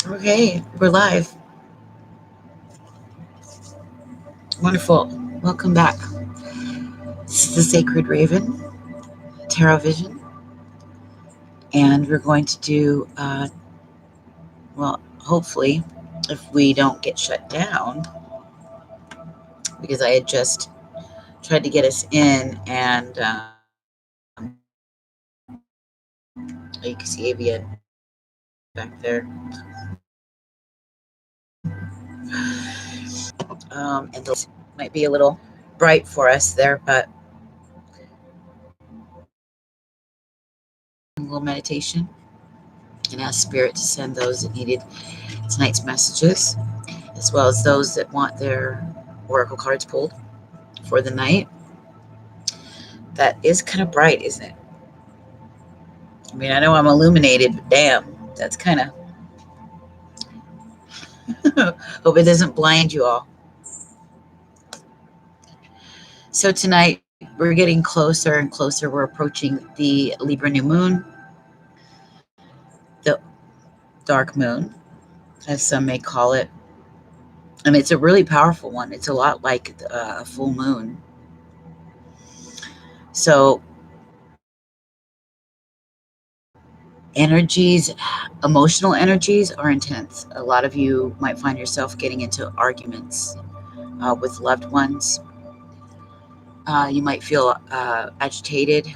Okay, we're live. Wonderful. Welcome back. This is the Sacred Raven Tarot Vision, and we're going to do, well, hopefully, if we don't get shut down, because I had just tried to get us in, and you can see Avian back there. And the light might be a little bright for us there, but a little meditation and ask Spirit to send those that needed tonight's messages, as well as those that want their oracle cards pulled for the night. That is kind of bright, isn't it? I mean, I know I'm illuminated, but damn, that's kind of. Hope it doesn't blind you all. So tonight we're getting closer and closer. We're approaching the Libra new moon, the dark moon, as some may call it. And it's a really powerful one. It's a lot like a full moon. So energies, emotional energies are intense. A lot of you might find yourself getting into arguments with loved ones. You might feel agitated,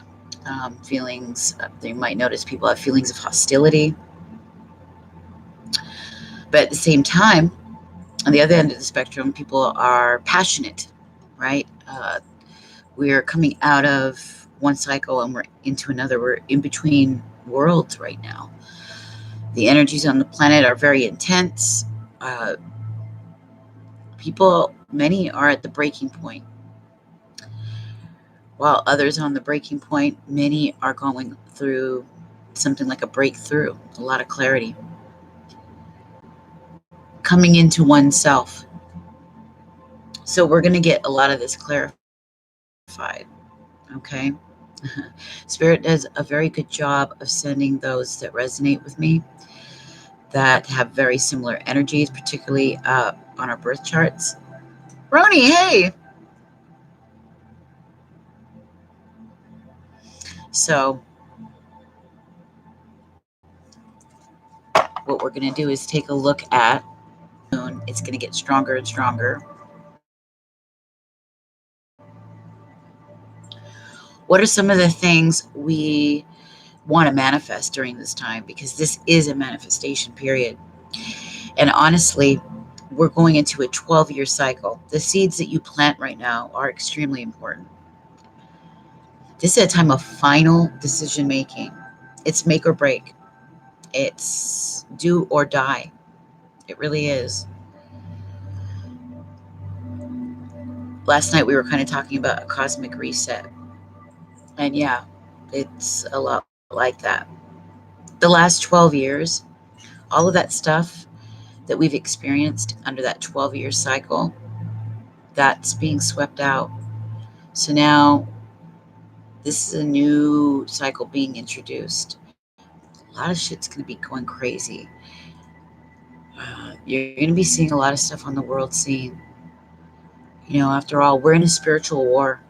feelings. You might notice people have feelings of hostility. But at the same time, on the other end of the spectrum, people are passionate, right? We're coming out of one cycle and we're into another. We're in between worlds right now. The energies on the planet are very intense. Many are at the breaking point, while others on the breaking point, many are going through something like a breakthrough, a lot of clarity, coming into oneself. So we're going to get a lot of this clarified, okay? Spirit does a very good job of sending those that resonate with me, that have very similar energies, particularly on our birth charts. Roni, hey! So what we're going to do is take a look at moon. It's going to get stronger and stronger. What are some of the things we want to manifest during this time? Because this is a manifestation period. And honestly, we're going into a 12-year cycle. The seeds that you plant right now are extremely important. This is a time of final decision making. It's make or break. It's do or die. It really is. Last night we were kind of talking about a cosmic reset. And yeah, it's a lot like that. The last 12 years, all of that stuff that we've experienced under that 12-year cycle, that's being swept out. So now this is a new cycle being introduced. A lot of shit's going to be going crazy. You're going to be seeing a lot of stuff on the world scene. After all, we're in a spiritual war.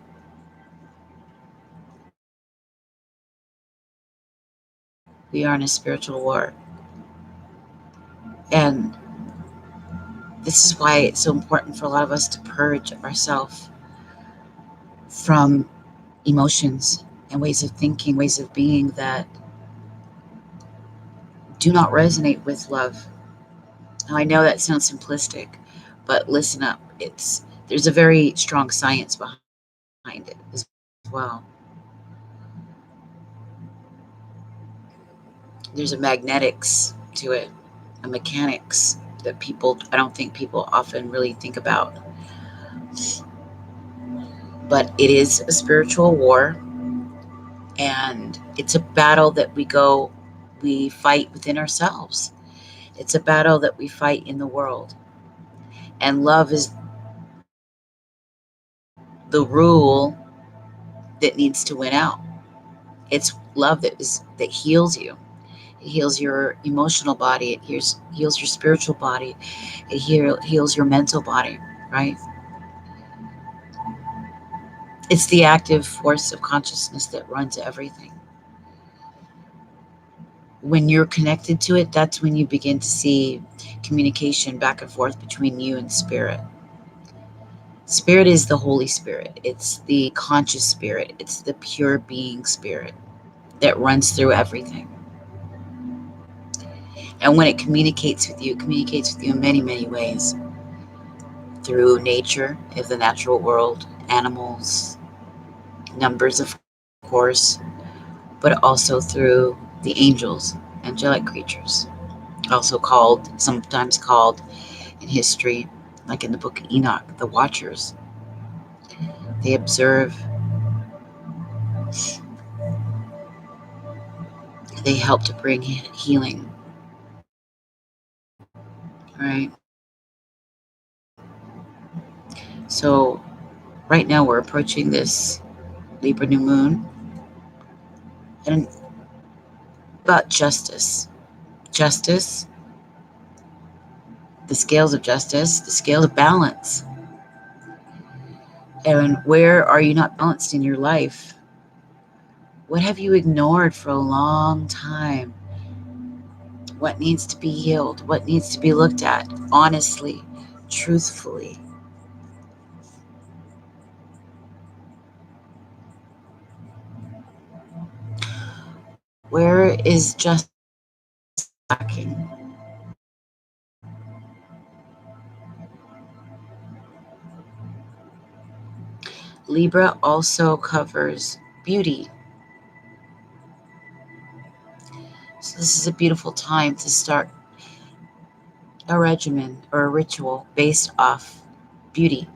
We are in a spiritual war. And this is why it's so important for a lot of us to purge ourselves from emotions and ways of thinking, ways of being that do not resonate with love. Now, I know that sounds simplistic, but listen up. There's a very strong science behind it as well. There's a magnetics to it, a mechanics that I don't think people often really think about. But it is a spiritual war, and it's a battle that we fight within ourselves. It's a battle that we fight in the world. And love is the rule that needs to win out. It's love that heals you. It heals your emotional body. It heals your spiritual body. It heals your mental body, right? It's the active force of consciousness that runs everything. When you're connected to it, that's when you begin to see communication back and forth between you and spirit. Spirit is the Holy Spirit. It's the conscious spirit. It's the pure being spirit that runs through everything. And when it communicates with you, it communicates with you in many, many ways. Through nature, of the natural world, animals, numbers, of course, but also through the angels, angelic creatures, sometimes called in history, like in the book of Enoch, the Watchers. They observe, they help to bring healing, right? So, right now we're approaching this Libra new moon, and about justice. Justice, the scales of justice, the scale of balance. And where are you not balanced in your life? What have you ignored for a long time? What needs to be healed? What needs to be looked at honestly, truthfully? Where is justice lacking? Libra also covers beauty. So this is a beautiful time to start a regimen or a ritual based off beauty.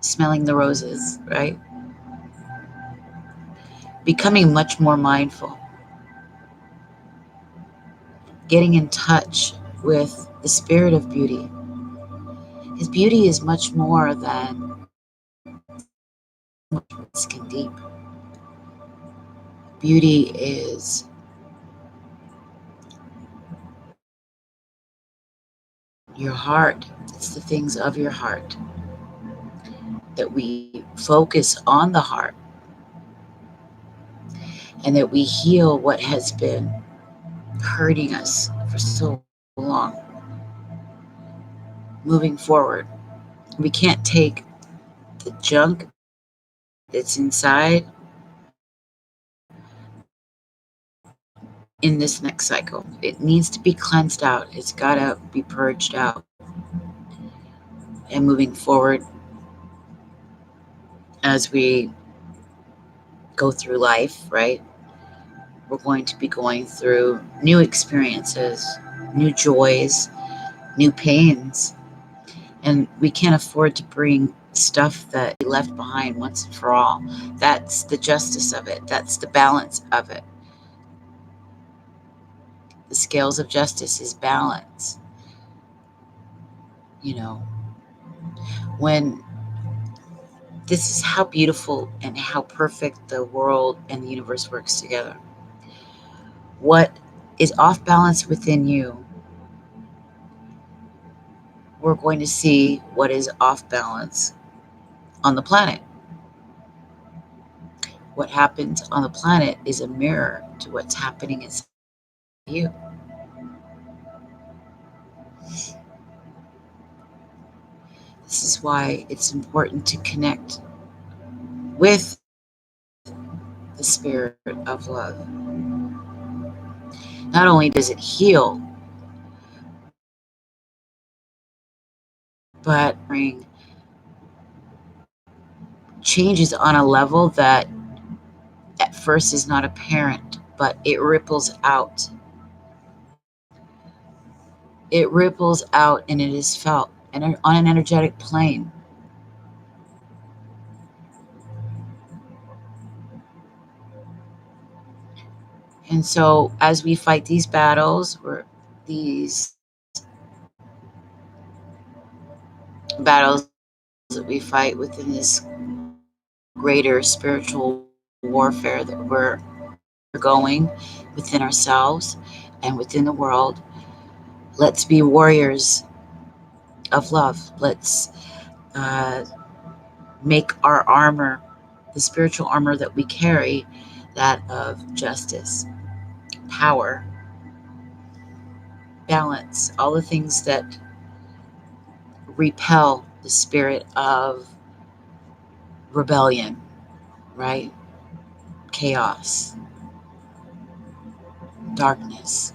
Smelling the roses, right? Becoming much more mindful. Getting in touch with the spirit of beauty. His beauty is much more than skin deep. Beauty is your heart. It's the things of your heart that we focus on the heart and that we heal what has been hurting us for so long. Moving forward, we can't take the junk that's inside in this next cycle. It needs to be cleansed out. It's got to be purged out. And moving forward, as we go through life, right, we're going to be going through new experiences, new joys, new pains. And we can't afford to bring stuff that we left behind once and for all. That's the justice of it. That's the balance of it. The scales of justice is balance. You know, when this is how beautiful and how perfect the world and the universe works together. What is off balance within you, we're going to see what is off balance on the planet. What happens on the planet is a mirror to what's happening inside you. This is why it's important to connect with the spirit of love. Not only does it heal, but bring changes on a level that at first is not apparent, but it ripples out. It ripples out and it is felt and on an energetic plane. And so as we fight these battles, or these battles that we fight within this greater spiritual warfare that we're going within ourselves and within the world. Let's be warriors of love. Let's uh, make our armor, the spiritual armor that we carry, that of justice, power, balance, all the things that repel the spirit of rebellion, right? Chaos, darkness.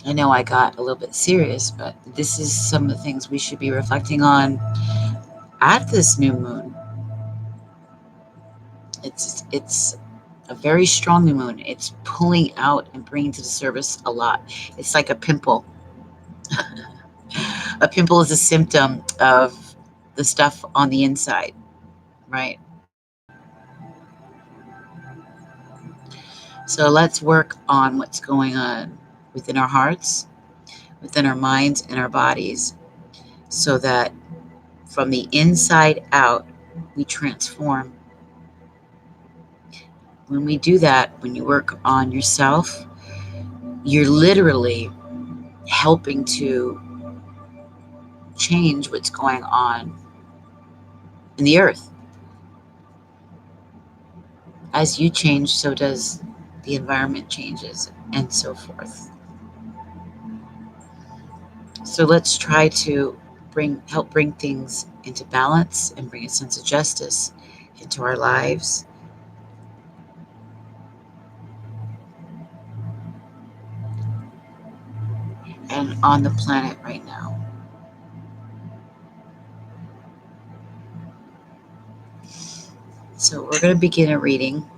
I know I got a little bit serious, but this is some of the things we should be reflecting on at this new moon. It's a very strong new moon. It's pulling out and bringing to the surface a lot. It's like a pimple. A pimple is a symptom of the stuff on the inside, right? So let's work on what's going on within our hearts, within our minds, and our bodies, so that from the inside out, we transform. When we do that, when you work on yourself, you're literally helping to change what's going on in the earth. As you change, so does the environment changes, and so forth. So let's try to help bring things into balance and bring a sense of justice into our lives. And on the planet right now. So we're going to begin a reading.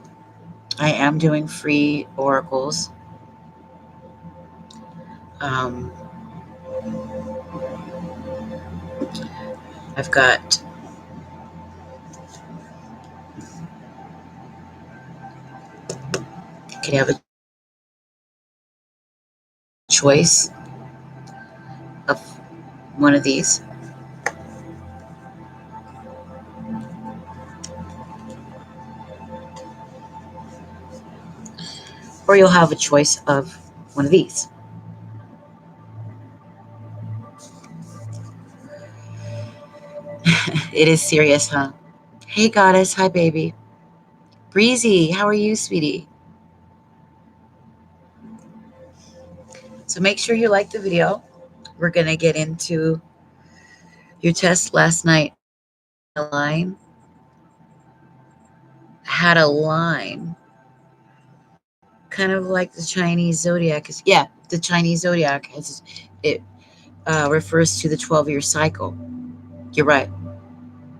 I am doing free oracles. Um, I've got you can have a choice of one of these. Or you'll have a choice of one of these. It is serious, huh? Hey, goddess. Hi, baby. Breezy, how are you, sweetie? So make sure you like the video. We're going to get into your test last night. A line had a line kind of like the Chinese zodiac. Yeah, the Chinese zodiac. It refers to the 12-year cycle. You're right.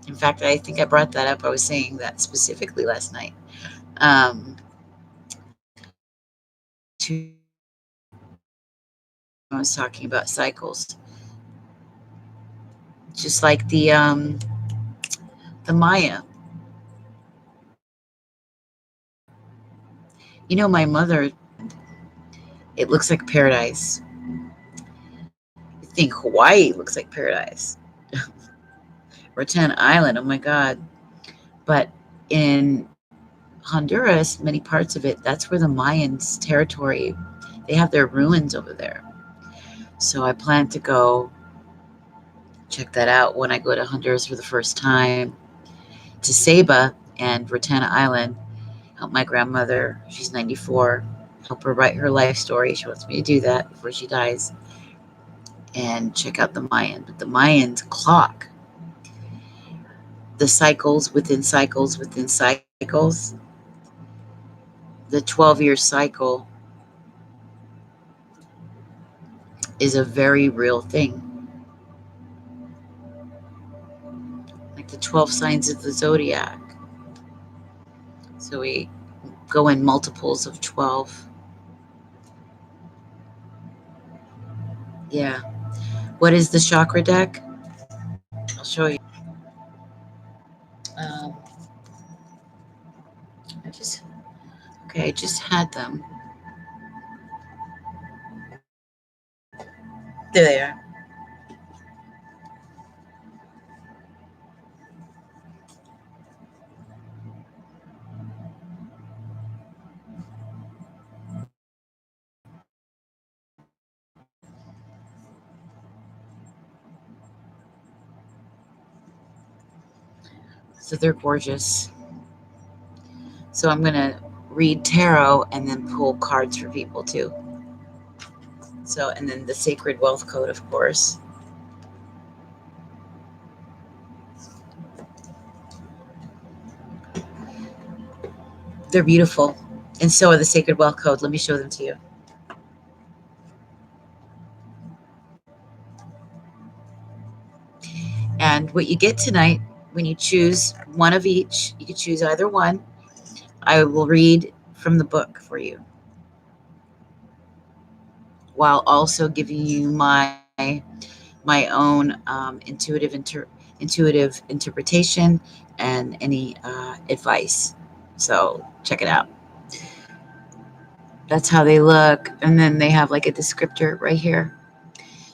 In fact, I think I brought that up. I was saying that specifically last night. I was talking about cycles, just like the Maya. You know, my mother. It looks like paradise. You think Hawaii looks like paradise? Rattan Island. Oh my God! But in Honduras, many parts of it, that's where the Mayans territory. They have their ruins over there. So I plan to go check that out when I go to Honduras for the first time, to Ceiba and Rattan Island, help my grandmother, she's 94, help her write her life story. She wants me to do that before she dies, and check out the Mayan. But the Mayans clock the cycles within cycles within cycles. The 12-year cycle is a very real thing. Like the 12 signs of the zodiac. So we go in multiples of 12. Yeah. What is the chakra deck? I'll show you. Um, I just had them. There they are. So they're gorgeous. So I'm going to read tarot and then pull cards for people too. So, and then the Sacred Wealth Code, of course. They're beautiful. And so are the Sacred Wealth Code. Let me show them to you. And what you get tonight, when you choose one of each, you can choose either one. I will read from the book for you, while also giving you my own intuitive interpretation and any advice. So check it out. That's how they look. And then they have like a descriptor right here.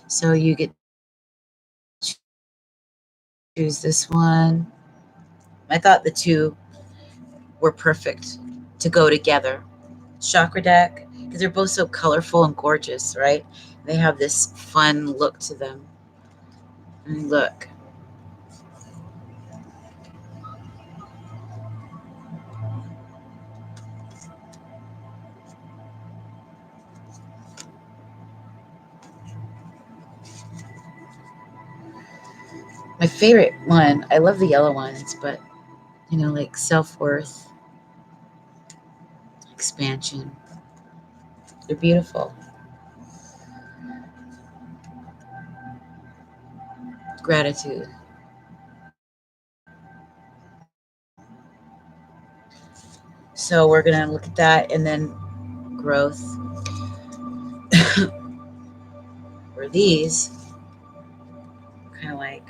So you get to choose this one. I thought the two were perfect to go together. Chakra deck, because they're both so colorful and gorgeous, right? They have this fun look to them. And look. My favorite one, I love the yellow ones, but you know, like self-worth, expansion. They're beautiful. Gratitude. So we're going to look at that, and then growth. For these, kind of like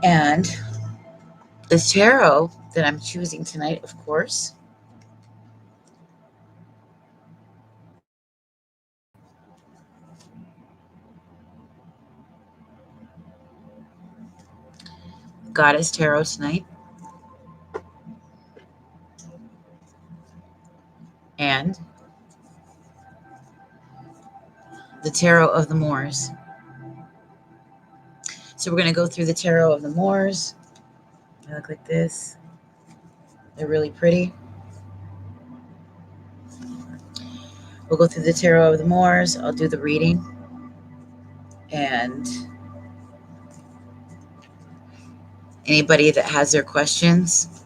and the tarot that I'm choosing tonight, of course, Goddess Tarot tonight, and the Tarot of the Moors. So we're going to go through the Tarot of the Moors. They look like this. They're really pretty. We'll go through the Tarot of the Moors. I'll do the reading. And anybody that has their questions,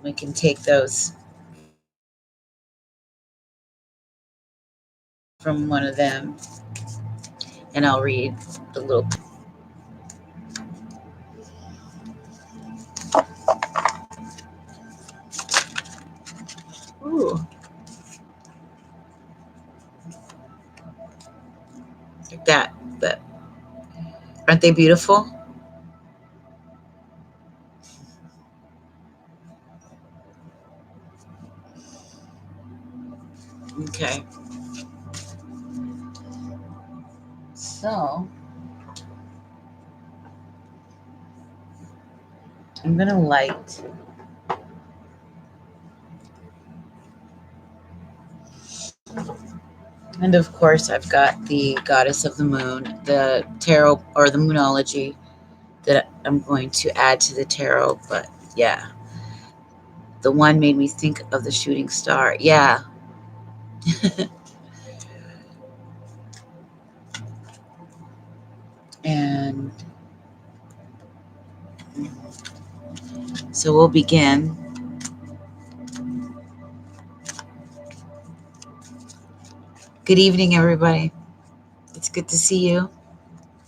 we can take those from one of them. And I'll read the little. Ooh. Like that. But aren't they beautiful? Okay. So I'm going to light. And of course, I've got the Goddess of the Moon, the tarot or the Moonology that I'm going to add to the tarot. But yeah, the one made me think of the shooting star. Yeah. And so we'll begin. Good evening, everybody. It's good to see you.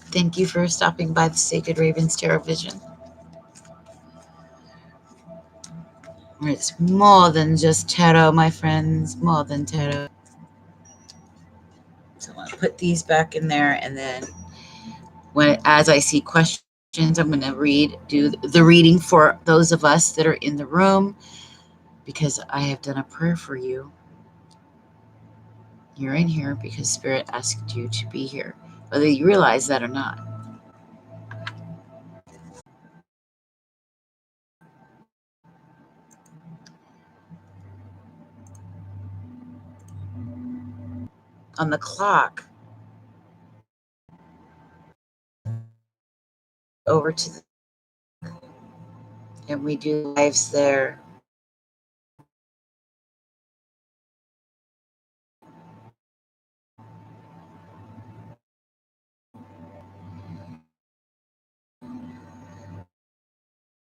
Thank you for stopping by the Sacred Ravens Tarot Vision. It's more than just tarot, my friends. More than tarot. So I'm going to put these back in there, and then as I see questions, I'm going to do the reading for those of us that are in the room, because I have done a prayer for you. You're in here because Spirit asked you to be here, whether you realize that or not. On the clock, over to the, and we do lives there.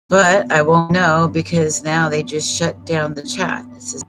But I won't know because now they just shut down the chat. This is